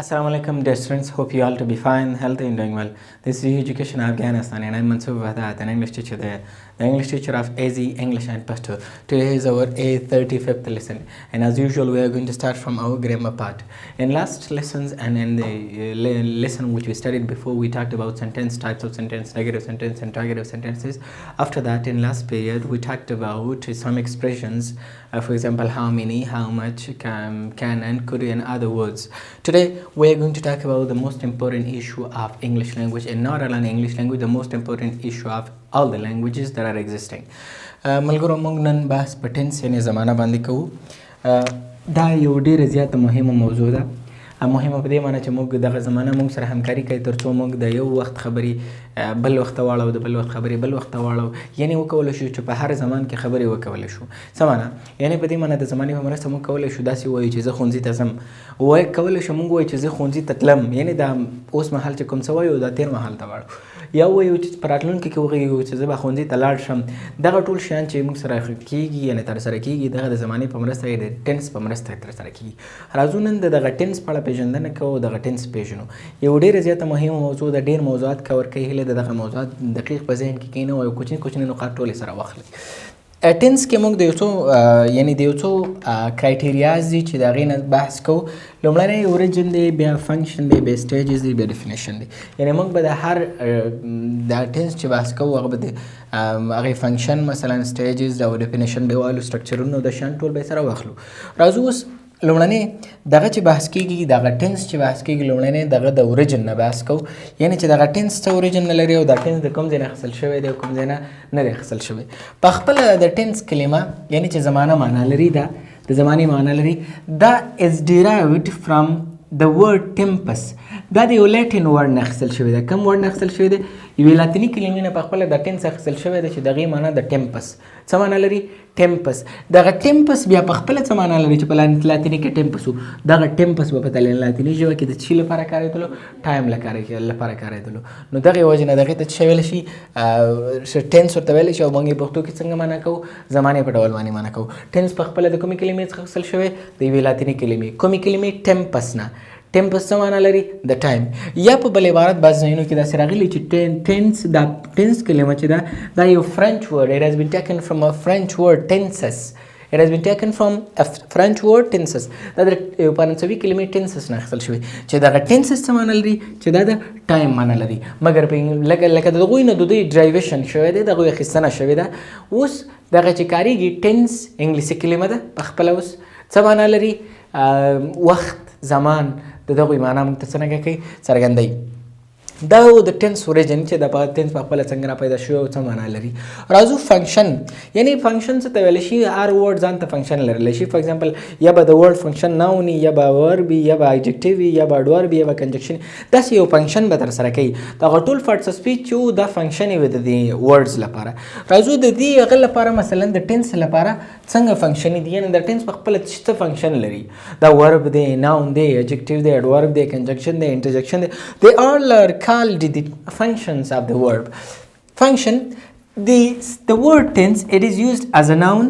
Assalamu alaikum dear students, hope you all to be fine, healthy and doing well. This is Education Afghanistan and I'm Mansoor Wahdat, an English teacher there, the English teacher of AZ, English and Pashto. Today is our A-35th lesson and as usual we are going to start from our grammar part. In last lessons and in the lesson which we studied before, we talked about sentence, types of sentence, negative sentence and interrogative sentences. After that, in last period, we talked about some expressions, for example, how many, how much, can and could and other words. Today we are going to talk about the most important issue of English language, and not only English language, the most important issue of all the languages that are existing. ملګرو موږ نن بحث په ټنس یعنې زمانه باندې کوو. دا یو ډېره زیاته مهمه موضوع ده. مهمه په دې معنی چې موږ دغه زمانه موږ سره همکاري کوي تر څو موږ د یو وخت خبرې بل وخت ته واړو، د بل وخت خبرې بل وخت ته واړو، یعنې وکولی شو چې په هر زمان کې خبرې وکولی شو. څه معنی؟ یعنې په دې معنی د زمانې په مرسته موږ کولی شو داسې ووایو چې زه ښوونځي ته ځم، کولی شو موږ ووایو چې زه ښوونځي ته تلم، یعنې دا اوس مهال چې کوم څه وایو دا تېر مهال ته واړو، یا ووایو چې په راتلونکي کې وغږیږو چې زه به ښوونځي ته لاړ شم. دغه ټول شیان چې موږ سره کېږي یعنې ترسره کېږي دغه د زمانې په مرسته د ټنس په مرسته ترسره کېږي. راځو نن د دغه ټنس په اړه پېژندنه کوو، دغه ټنس پېژنو. یو ډېره زیاته مهمه موضوع ده، ډېر موضوعات کور کوي، هیله ده دغه موضوعات دقیق په ذهن کې کښېنوو او کوچني کوچني نقاط ټولې سره واخلئ. ټنس کې موږ د یو څو یعنې د یو څو کرایټیریاز دي چې د هغې نه بحث کوو. لومړنی اوریجن دی، بیا فنکشن دی، بیا سټیجز دی، بیا ډیفینیشن دی. یعنې موږ به د هر د ټنس چې بحث کوو هغه به د هغې فنکشن مثلا سټیجز او ډیفینیشن به وایو، سټرکچرونه د شیان ټول به یې سره واخلو. راځو اوس لومړنی دغه چې بحث کېږي، دغه ټنس چې بحث کېږي، لومړنی دغه د اوریجن نه بحث کوو. یعنې چې دغه ټنس څه اوریجن نه لري او دا ټنس د کوم ځای نه اخیستل شوی دی او کوم ځای نه دی اخیستل شوی. په خپله د ټنس کلمه یعنې چې زمانه معنا لري، دا د زمانې معنا لري، دا از ډیرایوډ فرام د ورډ ټیمپس. دا د یو لیټن ورډ نه اخیستل شوی دی. کوم ورډ نه اخیستل شوی دی؟ یوې لاتیني کلمې نه په خپله د ټنس اخیستل شوی دی چې د هغې معنا د ټیمپس. څه معنا لري؟ ټیمپس. دغه ټیمپس بیا په خپله څه معنا لري چې په لاتیني کې ټیمپس و. دغه ټیمپس به په لاتیني ژبه کې د څه لپاره کارېدلو؟ ټایم لپاره کارېدلو. نو دغې وجې نه دغې ته څه ویلی شي؟ ټنس ورته ویلی شي او موږ یې پښتو کې څنګه معنا کوو؟ زمانې په ډول باندې معنا کوو. ټنس په خپله د کومې کلمې څخه اخیستل شوی؟ د یوې لاتیني کلمې. کومې کلمې؟ ټیمپس نه. ټیمپس څه معنا لري؟ د ټایم. یا په بل عبارت بعض ځایونو کې داسې راغلي چې ټنس، دا ټنس کلمه چې ده دا یو فرنچ ورډ. It has been taken from a French word tenses. It has been taken from a French word tenses. دا د یو فرانسوي کلمې ټنسس نه اخیستل شوی چې دغه ټنسس څه معنا لري؟ چې دا د ټایم معنا لري. مګر لکه د هغوی نه د دوی ډرایویشن شوی دی، د هغوی اخیستنه شوې ده. اوس دغه چې کارېږي ټنس انګلیسي کلمه ده په خپله. اوس څه معنا لري؟ وخت، زمان، د دغوی معنا موږ ته څرنګه کوي؟ څرګندوي. دا د ټنس اوریجن چې د ټنس په خپله څنګه راپیدا شوی او څه معنا لري. راځو فنکشن. یعنې فنکشن څه ته ویلی شي؟ هر ورډ ځان ته فنکشن لرلی شي. فار ایگزامپل یا به د ورډ فنکشن ناون وي، یا به ورب وي، یا به ایجکټیو وي، یا به اډورب وي، یا به کنجکشن. داسې یو فنکشن به ترسره کوي. دغه ټول پارټس اف سپیچ چې وو دا فنکشن یې وي د دې ورډز لپاره. راځو د دې هغه لپاره مثلا د ټنس لپاره څنګه فنکشن دي، یعنې د ټنس په خپله څه فنکشن لري. دا ورب دی، ناون دی، ایجکټیو دی، اډورب دی، کنجکشن دی، انټرجکشن دی. They all are called the functions of the verb. Function, the word tense, it is used as a noun,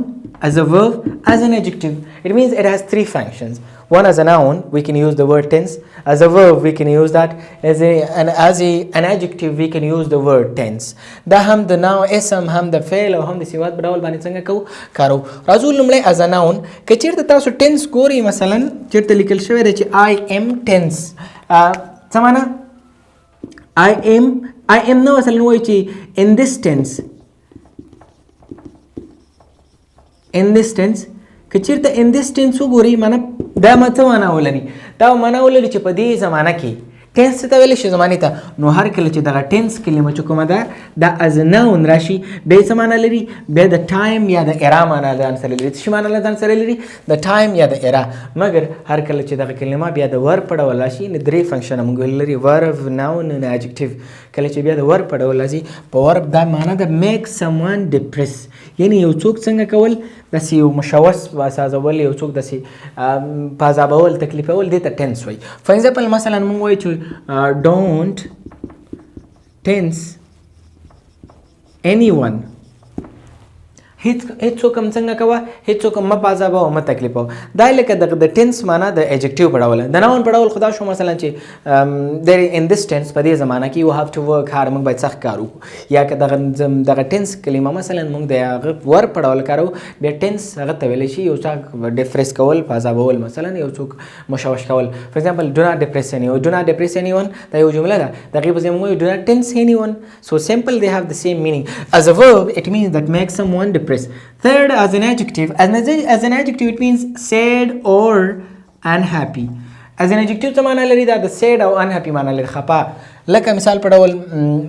as a verb, as an adjective. It means it has three functions. One, as a noun we can use the word tense. As a verb we can use that. As an adjective we can use the word tense. دا هم د ناو اسم، هم د فعل او هم د صفت په ډول باندې څنګه کوو؟ کارو. راځو لومړی as a noun. که چېرته تاسو ټنس ګورئ مثلا چېرته لیکل شوی دی چې I am tense. څه معنا؟ I am نه مثلا وایي چې in this tense که چېرته in this tense وګورئ معنا دا څه معنا ولري؟ دا معنا ولري چې په دې زمانه کې ټنس ته ویلی شي زمانې ته. نو هر کله چې دغه ټنس کلمه چې کومه ده دا از ناون راشي بیا یې څه معنا لري؟ بیا د ټایم یا د ایرا معنا ځان سره لري. څه معنا ځان سره لري؟ د ټایم یا د ایرا. مګر هر کله چې دغه کلمه بیا د ور په ډول راشي نو درې فنکشنه موږ ویل لري: ورب، ناون او ایجکټیو. کله چې بیا د ور په ډول راځي په ورب دا معنا ده میک سم ون ډپریس، یعنې یو څوک څنګه کول؟ داسې یو مشوش سازول، یو څوک داسې پازابول، تکلیفول، دې ته ټنس وایي. فار ایگزامپل مثلا موږ وایو چې don't tense anyone. هیڅوک هم څنګه کوه هیڅوک هم مه پازابه او مه تکلیفوه دا لکه د ټینس معنا د ایجکټیو په ډول د ناون په ډول خو دا شو مثلا چې ان دس ټینس په دې زمانه کې یو هاف ټو ورک هارد موږ باید سخت کار وکړو یا که دغه ټینس کلمه مثلا موږ د هغه ور په ډول کارو بیا ټینس هغه ته ویلی شي یو څه ډیفریس کول پازابول مثلا یو څوک مشوش کول فور ایگزامپل ډو ناټ ډیپریس اني ون دا یو جمله ده د هغې په ځای موږ ډو ناټ ټینس اني ون سو سمپل they have the same meaning as a verb it means that makes someone depressed. Third, as an adjective it means sad or unhappy. As an adjective څه معنا لري دا د sad او unhappy معنا لري خپه لکه مثال په ډول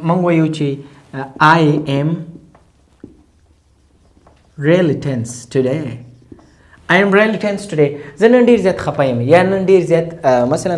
موږ وایو چې I am really tense today. I am really tense today. زه نن ډېر زیات خپه یم یا نن ډېر زیات مثلا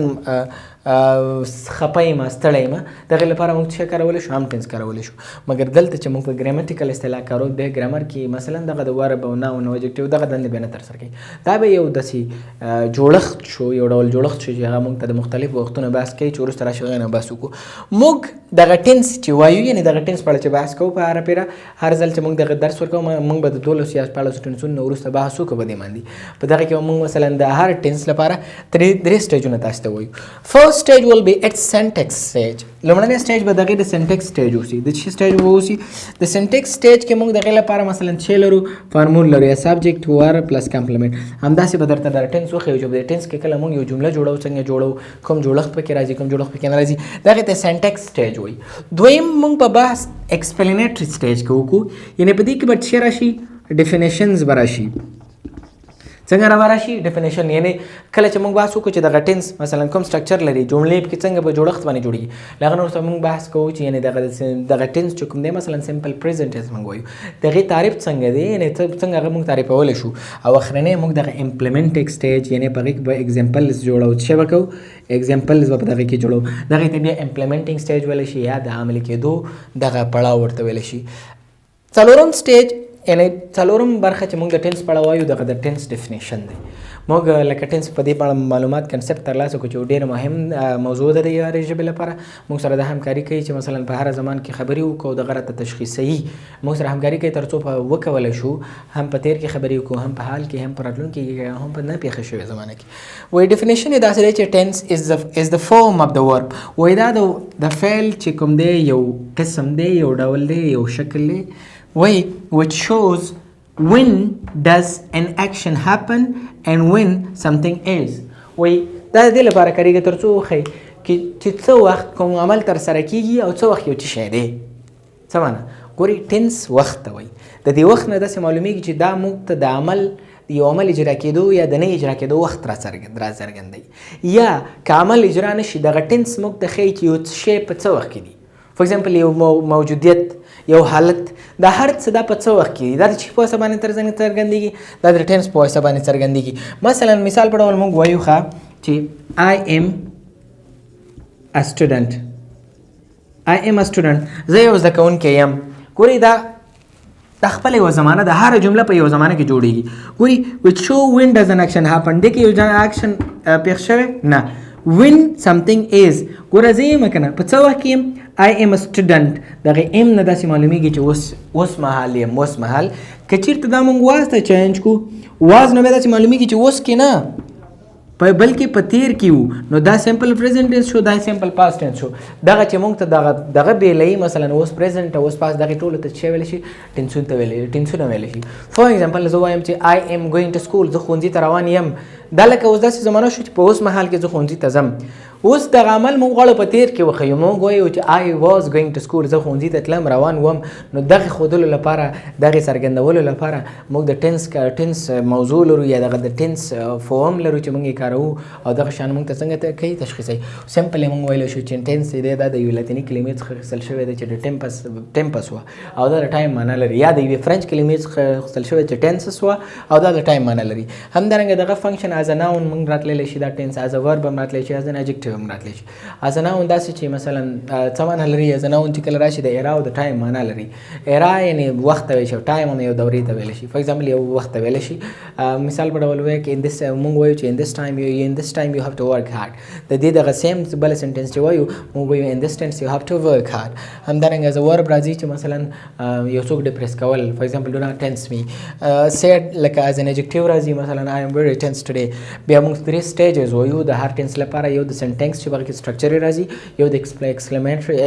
خپه یم ستړی یم دغې لپاره موږ څه کارولی شو هم ټینس کارولی شو مګر دلته چې موږ په ګرامټیکل اصطلاح کارو د ګرامر کې مثلا دغه د ورب او ناون او ایجکټیو دغه دندې به نه ترسره کوي دا به یو داسې جوړښت شو یو ډول جوړښت شو چې هغه موږ ته د مختلفو وختونو بحث کوي چې وروسته راشي هغې نه بحث وکړو موږ دغه ټینس چې وایو یعنې دغه ټینس په اړه چې بحث کوو په هره پیره هر ځل چې موږ دغه درس ورکوو موږ به د 12 یا 14 ټینسونو نه وروسته بحث وکړو په دې باندې په دغه کې موږ مثلا د هر ټینس لپاره درې سټیجونه تاسو ته وایو first stage will be its syntax stage لومړنی سټیج به دغه د سینټیکس سټیج اوسي د چی سټیج به اوسي د سینټیکس سټیج کې موږ دغه لپاره مثلا چې لرو فارمول لرو یا سبجیکټ ور پلس کمپلیمنٹ همداسې به درته د ټینس وخیو چې د ټینس کې کله موږ یو جمله جوړو څنګه جوړو کوم جوړښت پکې راځي کوم جوړښت پکې نه راځي دغه ته سینټیکس سټیج وایي دویم موږ په بحث ایکسپلینیټری سټیج کې وکړو یعنې په دې کې به څه راشي ډیفینیشنز به راشي څنګه راشي ډیفینیشن یعنی کله چې موږ بحث وکړو چې دغه ټینس مثلا کوم سټرکچر لري جملې پکې څنګه په جوړښت باندې جوړیږي لغه نور موږ بحث کوو چې یعنی دغه ټینس چې کوم دی مثلا سمپل پریزنټ ټینس موږ وایو دغه تعریف څنګه دی یعنی څنګه هغه موږ تعریفولی شو او اخرنی موږ دغه امپلیمنټ سټیج یعنی په هغې کې به اگزامپلز جوړو څه به کوو اگزامپلز به په دغه کې جوړو دغې ته بیا امپلیمنټینګ سټیج ویلی شي یا د عملي کېدو دغه پړاو ورته ویلی شي څلورم سټیج یعنی څلورم برخه چې موږ د ټینس په اړه وایو دغه د ټینس ډیفینیشن دی موږ لکه ټینس په دې په اړه معلومات کنسپټ ترلاسه کړو چې ډېر مهم موضوع ده د هرې ژبې لپاره موږ سره د همکاري کوي چې مثلا په هر زمان کې خبرې وکړو دغه راته تشخیصوي موږ سره همکاري کوي تر څو وکولی شو هم په تیر کې خبرې وکړو هم په حال کې هم په راتلونکي کې هم په نه پېښه شوې زمانه کې وایي ډیفینیشن یې داسې دی چې ټینس از د فورم اف د ورب وایي دا د فعل چې کوم دی یو قسم دی یو ډول دی یو شکل دی وایي which shows when does an action happen and when something is وایي دا د دې لپاره کارېږي تر څو وښیي چې څه وخت کوم عمل ترسره کېږي او څه وخت یو څه شی دی څه معنا ګورې ټینس وخت ته وایي د دې وخت نه داسې معلومیږي چې دا موږ ته د عمل یو عمل اجرا کېدو یا د نه اجرا کېدو وخت را څرګندوي یا که عمل اجرا نه شي دغه ټینس موږ ته ښیي چې یو شی په څه وخت کې دی فور ایگزامپل یو موجودیت یو حالت دا هر څه دا په څه وخت کې دی دا د چې په واسطه باندې څرګندېږي دا د ټینس په واسطه باندې څرګندېږي مثلا مثال په ډول موږ وایو ښه چې I am a student زه یو زده کوونکی یم ګورئ دا خپل یوه زمانه د هره جمله په یوه زمانه کې جوړېږي ګورئ which show when does an action happen دې کې یو اکشن پېښ شوی نه when something is ګوره زه یم که نه په څه وخت کې یم I am a student دغه ام نه داسې معلومیږي چې اوس مهال یم اوس مهال که چېرته دا موږ واز ته چینج کړو واز نه بیا داسې معلومیږي چې اوس کې نه بلکې په تیر کې وو نو دا سمپل پریزنټ ټینس شو دا سمپل پاست ټینس شو دغه چې موږ ته دغه بیلوي مثلا اوس پریزنټ او اوس پاست دغې ټولو ته څه ویلی شي ټینسونه ویلی شي فور ایگزامپل زه وایم چې I am going to school زه ښوونځي ته روان یم دا لکه اوس داسې زمانه شو چې په اوس مهال کې زه ښوونځي ته ځم اوس دغه عمل موږ غواړو په تیر کې وښیو موږ وایو چې I was going to school زه ښوونځي ته تلم روان وم نو دغې ښودلو لپاره دغې څرګندولو لپاره موږ د ټینس موضوع لرو یا دغه د ټینس فورم لرو چې موږ یې کاروو او دغه شان موږ ته څنګه کوي تشخیصوي سمپل یې موږ ویلی شو چې ټینس دی دا د یوې لاتیني کلمې څخه اخیستل شوی دی چې د ټیمپس وه او دا د ټایم معنا لري یا د یوې فرنچ کلمې څخه اخیستل شوی چې ټینسس وه او دا د ټایم معنا لري همدارنګه دغه فنکشن as a noun موږ راتللی شي دا ټینس as a verb هم راتلی شي as an adjective هم راتلی شي as a noun داسې چې مثلا څه معنا لري as a noun چې کله راشي د era او د time معنا لري era یعنې وخت ته ویلی شي time هم یو دورې ته ویلی شي for example یو وخت ته ویلی شي مثال په ډول وایي چې in this موږ وایو چې in this time you have to work hard د دې دغه سیم بله سنټنس چې وایو موږ وایو in this tense you have to work hard همدارنګه as a verb راځي چې مثلا یو څوک ډپریس کول for example do not tense me sad لکه as an adjective راځي مثلا I am very tense today بیا موږ 3 stages وایو د هر ټینس لپاره یو د سنټنس چې په هغې کې سټرکچر راځي یو د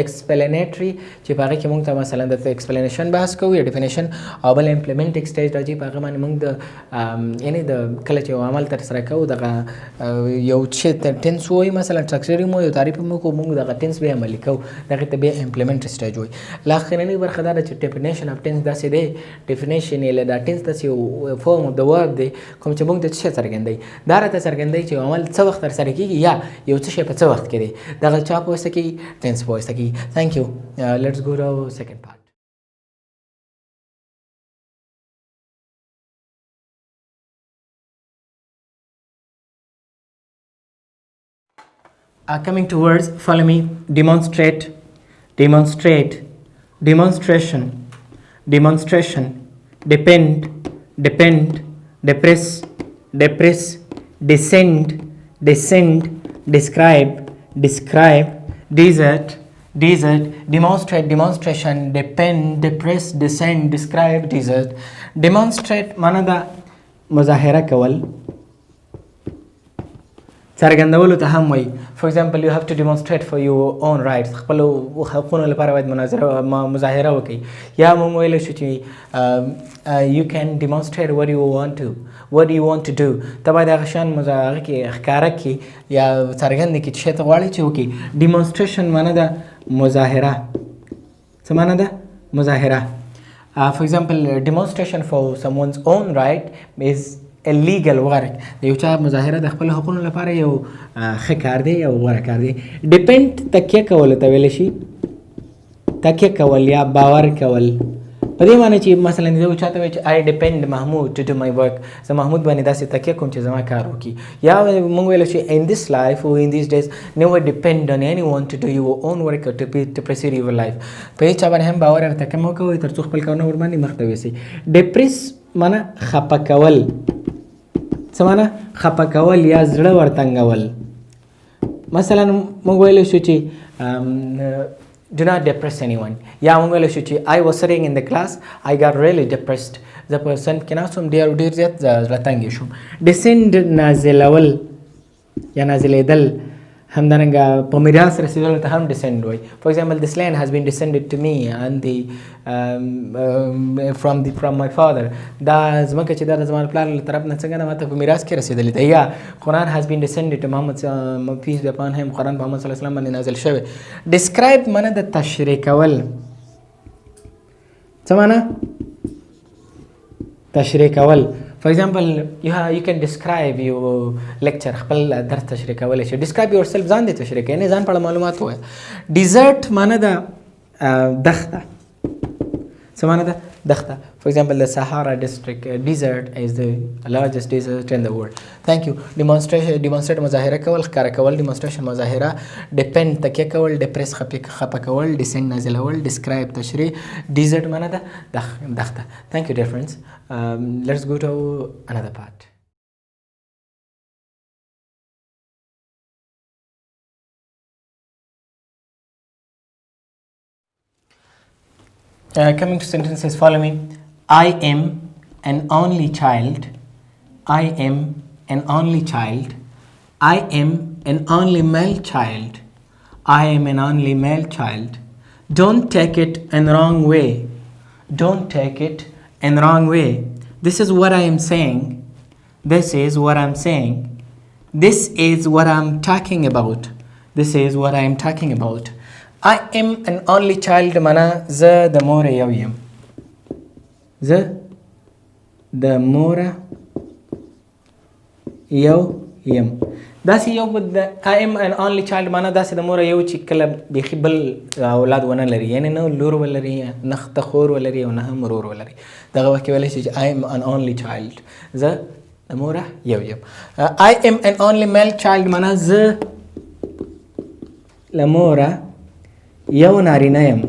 explanatory چې په هغې کې موږ ته مثلا د explanation بحث کوو یا definition او بل implementing stage راځي په هغه باندې موږ د یعنې د کله چې یو عمل ترسره کوو دغه یو چې ټینس وایي مثلا سټرکچر یې مو یو تعریف مو کوو موږ دغه ټینس بیا عملي کوو دغې ته بیا implementary stage وایي لا اخرنۍ برخه دا ده چې definition of tense داسې دی definition یې له دا ټینس داسې یو form of the verb دی کوم چې موږ ته څه شی څرګندوي دا راته څرګندوي چې عمل څه وخت ترسره کېږي یا یو څه شی په څه وخت کې دی دغه چا په واسطه کېږي ټینس په واسطه کېږي thank you let's go to our second part coming to words follow me demonstrate demonstration depend depress descend describe desert demonstrate demonstration depend depress descend describe desert demonstrate معنا دا مظاهره کول څرګندولو ته هم وایي for example you have to demonstrate for your own rights خپلو حقونو لپاره باید مظاهره وکړي یا موږ ویلی شو چې you can demonstrate what you want to do ته باید هغه شیان هغه کې ښکاره کړي یا څرګند کړي چې شی ته غواړې چې وکړي demonstration معنا ده مظاهره څه معنا ده مظاهره for example demonstration for someone's own right is illegal work د یو چا مظاهره د خپل حقونو لپاره یو ښه کار دی یو غوره کار دی ډیپینډ تکیه کولو ته ویلی شي تکیه کول یا باور کول په دې معنی چې مثلا یو چا ته وایي چې I depend محمود to do my work زه محمود باندې داسې تکیه کوم چې زما کار وکړي یا موږ ویلی چې in this life or in these days never depend on anyone to do your own work or to proceed your life په هېڅ چا باندې هم باور او تکیه مه کوئ تر څو خپل کارونه ورباندې مخ ته یوسئ ډپریس معنی خفه کول څه معنا خفه کول یا زړه ورتنګول مثلا موږ ویلی شو چې do not depress anyone یا موږ ویلی شو چې I was sitting in the class I got really depressed زه په صنف کې ناست وم ډېر زیات زړه تنګې شوم descend نازلول یا نازلېدل همدارنګه په میراث رسېدلو ته هم descend وایي for example this land has been descended to me and from my father دا ځمکه چې دا د زما پلار له طرف نه څنګه ده ماته په میراث کې رسېدلې ده یا قرآن has been descended to محمد peace be upon him قرآن محمد صلی الله علیه وسلم باندې نازل شوی describe معنا د تشریح کول څه معنا تشریح کول for example you can describe your lecture خپل درس تشریح کولی شي describe yourself ځان دې تشریح کوي یعنې ځان په اړه معلومات ووایه desert معنا ده دښته څه معنا ده دښته for example the Sahara district desert is the largest desert in the world thank you demonstrate مظاهره کول ښکاره کول demonstration مظاهره depend تکیه کول depress خفه کول descend نازلول describe تشریح desert معنا ده دښته thank you dear friends let's go to another part coming to sentences follow me I am an only child I am an only child I am an only male child I am an only male child don't take it in the wrong way don't take it in the wrong way this is what I am saying this is what I'm saying this is what I'm talking about this is what I am talking about I am an only child معنا زه د موره یو یم زه د موره یو یم داسې یو I am an only child معنا داسې د موره یو چې کله بیخي بل اولاد ونه لري یعنې نه لور ولري نه خور ولري او نه هم ورور ولري دغه وخت کې ویلی شي چې I am an only child زه د موره یو یم. I am an only male child معنا زه له موره یو نارینه یم.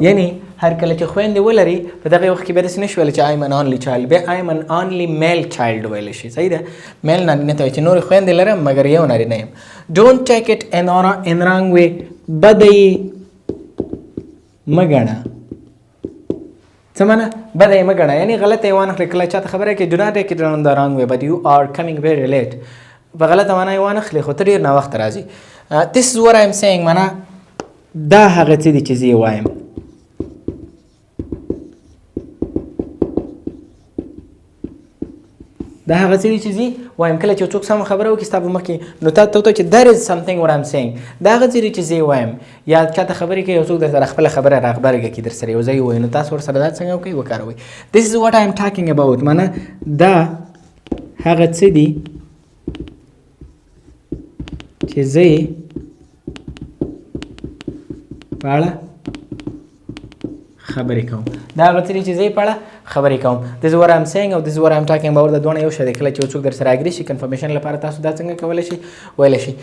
یعنی هر کله چې خویندې ولري په دغه وخت کې بیا داسې نشي ویلی چې I am an only child. بیا I am an only male child ویلی شي. صحیح ده. میل نارینه ته وایي چې نورې خویندې لرم مګر یو نارینه یم. Don't take it in wrong way. بده یې مه ګڼه. څه معنا؟ بده یې مه ګڼه. یعنې غلطه یې وانخلې. کله چاته خبره کوي do not take it in the wrong way but you are coming very late. په غلطه معنا یې وانخلې خو ته ډېر ناوخته راځي. This is what I am saying. معنا دا هغه څه دي چې زه یې وایم. دا هغه څه دي چې زه وایم. کله چې څوک سمه خبره وکړي ستا په مخ کې نو تا ته چې there is something what I'm saying. دا هغه څه دي چې زه وایم. یا چاته خبرې کوي یو څوک درسره خپله خبره راغبرګه کړي درسره یو ځای ووایي نو تاسو ورسره دا څنګه وکړئ وکاروئ. This is what I am talking about. معنا دا هغه څه دي چې زه یې په اړه خبرې کوم. دا هغه څه دي چې زه یې په اړه خبرې کوم. This is what I'm saying او this is what I'm talking about. دا دواړه یو شی دی. کله چې یو څوک درسره اګري شي کنفرمیشن لپاره تاسو دا څنګه کولی شي ویلی شي.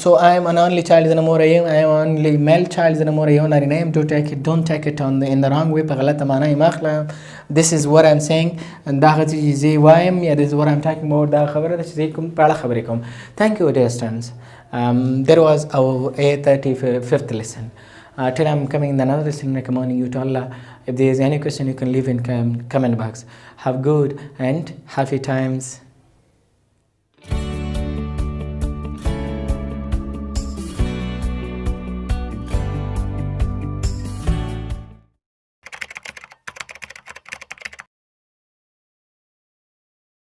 So I am an only child زه نه موره یم. I am only male child زه نه موره یو نارینه یم. Don't take it in the wrong way. په غلطه معنا یې مه اخله. This is what I'm saying. دا هغه څه چې زه یې وایم یا this is what I'm talking about. دا خبره ده چې زه یې کوم په اړه خبرې کوم. Thank you dear students. There was our A-35th lesson. Till I'm coming in another lesson recommending you to Allah. If there is any question you can leave in comment box. Have good and happy times.